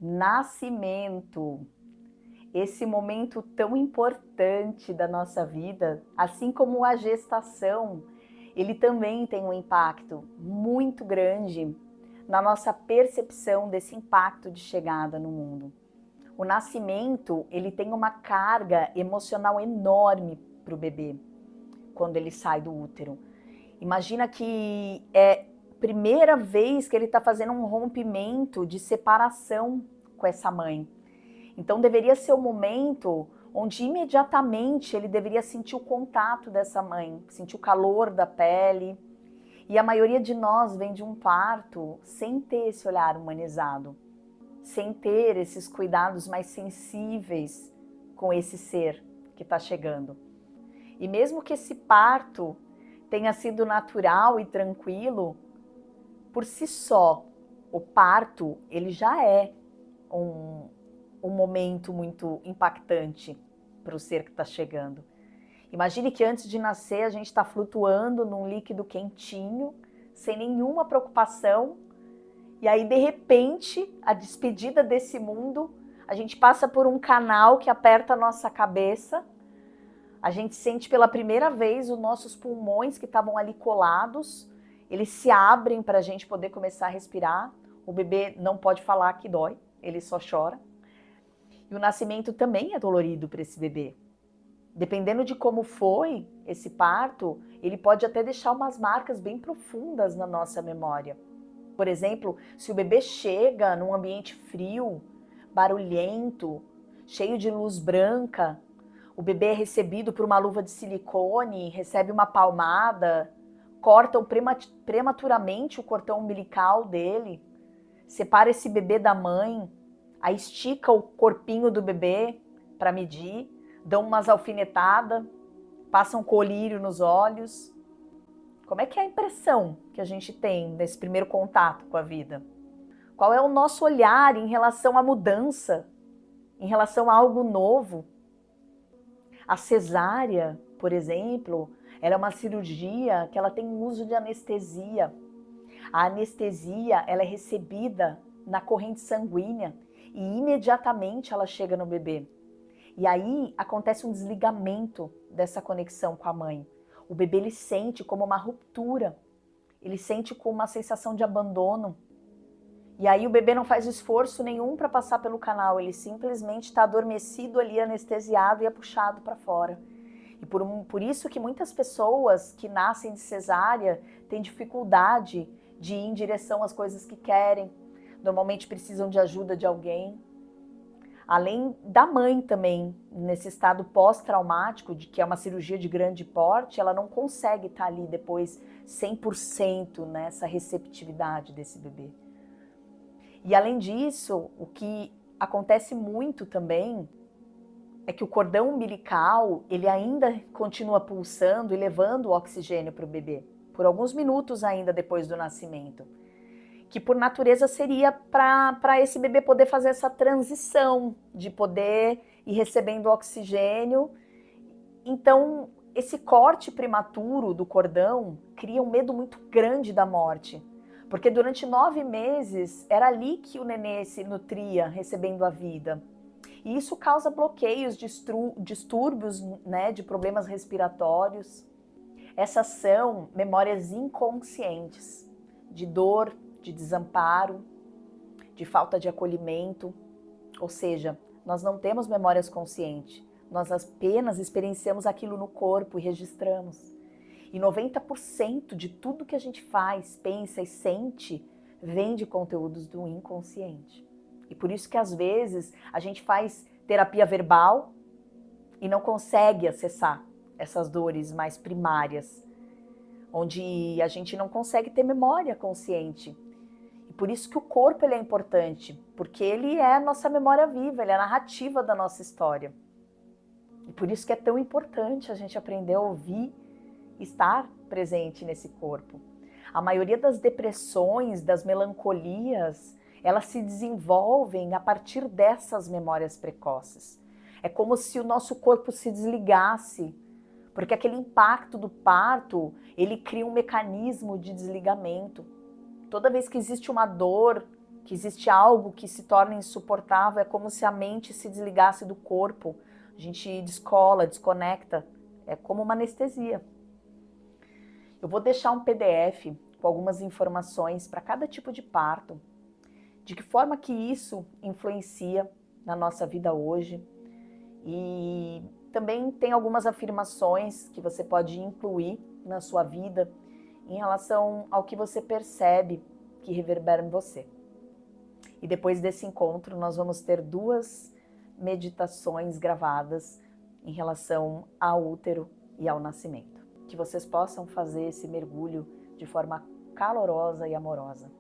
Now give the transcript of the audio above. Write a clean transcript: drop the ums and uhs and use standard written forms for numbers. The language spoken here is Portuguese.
Nascimento, esse momento tão importante da nossa vida, assim como a gestação, ele também tem um impacto muito grande na nossa percepção desse impacto de chegada no mundo. O nascimento, ele tem uma carga emocional enorme para o bebê quando ele sai do útero. Imagina que é a primeira vez que ele está fazendo um rompimento de separação com essa mãe. Então deveria ser o momento onde imediatamente ele deveria sentir o contato dessa mãe, sentir o calor da pele. E a maioria de nós vem de um parto sem ter esse olhar humanizado, sem ter esses cuidados mais sensíveis com esse ser que está chegando. E mesmo que esse parto tenha sido natural e tranquilo, por si só, o parto ele já é um momento muito impactante para o ser que está chegando. Imagine que antes de nascer a gente está flutuando num líquido quentinho, sem nenhuma preocupação, e aí de repente, a despedida desse mundo, a gente passa por um canal que aperta a nossa cabeça, a gente sente pela primeira vez os nossos pulmões que estavam ali colados, eles se abrem para a gente poder começar a respirar, o bebê não pode falar que dói, ele só chora. E o nascimento também é dolorido para esse bebê. Dependendo de como foi esse parto, ele pode até deixar umas marcas bem profundas na nossa memória. Por exemplo, se o bebê chega num ambiente frio, barulhento, cheio de luz branca, o bebê é recebido por uma luva de silicone, recebe uma palmada, cortam prematuramente o cordão umbilical dele, separa esse bebê da mãe, aí estica o corpinho do bebê para medir, dão umas alfinetadas, passam colírio nos olhos. Como é que é a impressão que a gente tem nesse primeiro contato com a vida? Qual é o nosso olhar em relação à mudança, em relação a algo novo? A cesárea, por exemplo, ela é uma cirurgia que ela tem um uso de anestesia. A anestesia, ela é recebida na corrente sanguínea e imediatamente ela chega no bebê. E aí acontece um desligamento dessa conexão com a mãe. O bebê ele sente como uma ruptura, ele sente como uma sensação de abandono. E aí o bebê não faz esforço nenhum para passar pelo canal, ele simplesmente está adormecido ali, anestesiado e é puxado para fora. E por isso que muitas pessoas que nascem de cesárea têm dificuldade de ir em direção às coisas que querem, normalmente precisam de ajuda de alguém. Além da mãe também, nesse estado pós-traumático, de que é uma cirurgia de grande porte, ela não consegue estar ali depois 100% nessa receptividade desse bebê. E além disso, o que acontece muito também é que o cordão umbilical, ele ainda continua pulsando e levando o oxigênio para o bebê, por alguns minutos ainda depois do nascimento. Que por natureza seria para esse bebê poder fazer essa transição, de poder ir recebendo oxigênio. Então, esse corte prematuro do cordão cria um medo muito grande da morte, porque durante 9 meses era ali que o nenê se nutria, recebendo a vida. E isso causa bloqueios, distúrbios, né, de problemas respiratórios. Essas são memórias inconscientes, de dor, de desamparo, de falta de acolhimento. Ou seja, nós não temos memórias conscientes, nós apenas experienciamos aquilo no corpo e registramos. E 90% de tudo que a gente faz, pensa e sente vem de conteúdos do inconsciente. E por isso que às vezes a gente faz terapia verbal e não consegue acessar essas dores mais primárias, onde a gente não consegue ter memória consciente. E por isso que o corpo ele é importante, porque ele é a nossa memória viva, ele é a narrativa da nossa história. E por isso que é tão importante a gente aprender a ouvir, estar presente nesse corpo. A maioria das depressões, das melancolias, elas se desenvolvem a partir dessas memórias precoces. É como se o nosso corpo se desligasse, porque aquele impacto do parto, ele cria um mecanismo de desligamento. Toda vez que existe uma dor que existe algo que se torna insuportável, é como se a mente se desligasse do corpo, a gente descola, desconecta, é como uma anestesia. Eu vou deixar um PDF com algumas informações para cada tipo de parto, de que forma que isso influencia na nossa vida hoje, e também tem algumas afirmações que você pode incluir na sua vida em relação ao que você percebe que reverbera em você. E depois desse encontro nós vamos ter 2 meditações gravadas em relação ao útero e ao nascimento. Que vocês possam fazer esse mergulho de forma calorosa e amorosa.